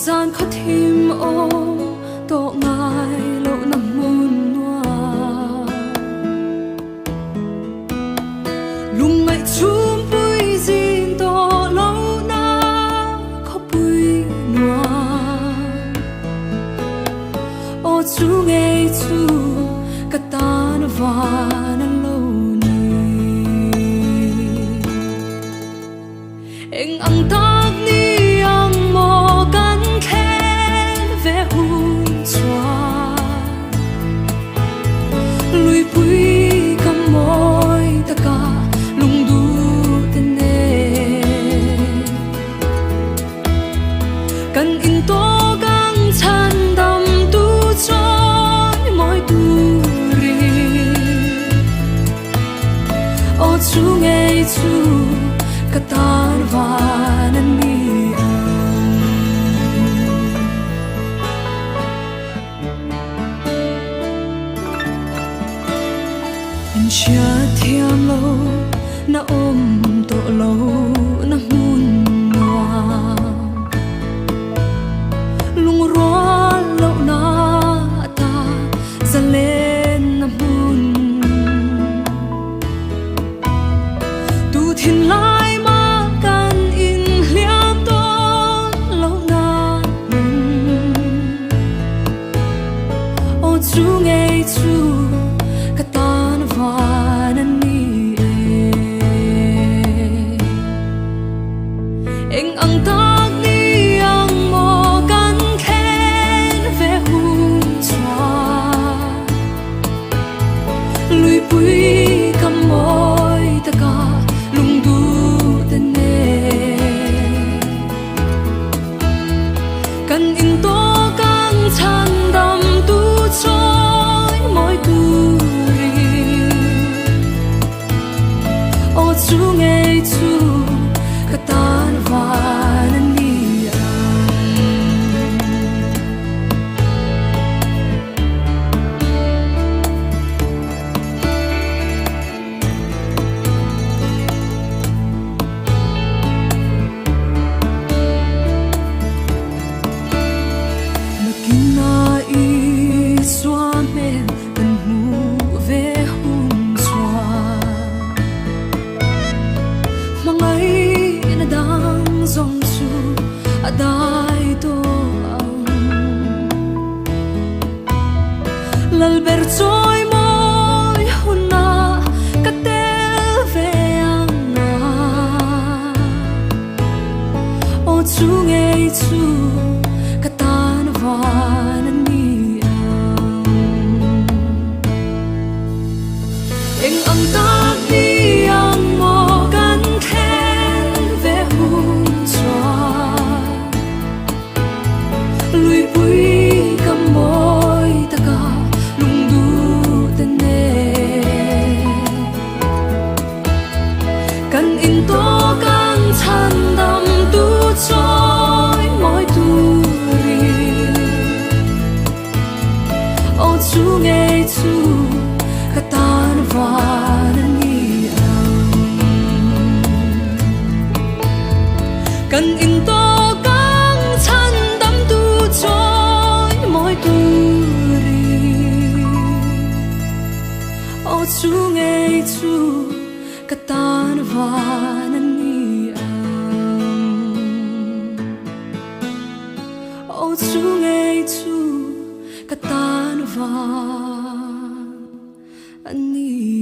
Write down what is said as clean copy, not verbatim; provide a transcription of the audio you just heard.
gian khó thêm ô tổ ngài lâu nằm muôn hoa lung ngại chum bụi zin tổ lâu na khó bụi noa ô chú nghe chú cả ta nó va nó lâu ni anh ăn tắc ni ăn mò cắn khen về hôn choa lùi bụi cầm môi ta cả lung du tên nè cần in to gang chan đam tu choi môi tu ri ô chú nghe chú cả ta và nên đi chia thiam lâu na ôm tổ lâu na muôn hoa lung roa lâu na ta ra lên na muôn tu thiên lai ma can in liam to lâu na ô chú nghe chú cả ta và nên đi anh ăn tắc đi ăn mò cắn khen về hôn choa lùi bụi cầm môi ta cả lung du tên nè cần in to căng chan đam tu choi môi tu ô chú nghe chú cả ta và nên đi na kinh na i xoa men cần mu về hôn xoa mangai na dang zong su adai to ang lalber choi moi huna katel ve ang na o chu nghe chu katan va nan ni anh âm tác đi ang mo gan khen về hôn choa lùi bụi cầm môi ta cả lung du tên nè cần in to càng chan đam tu choi môi tu ri ô chú nghe chú cả ta và nên đi cần in to càng chan đam tu choi môi tu ri ô chú nghe chú cả ta và nên đi ô chú nghe chú cả ta và anh đi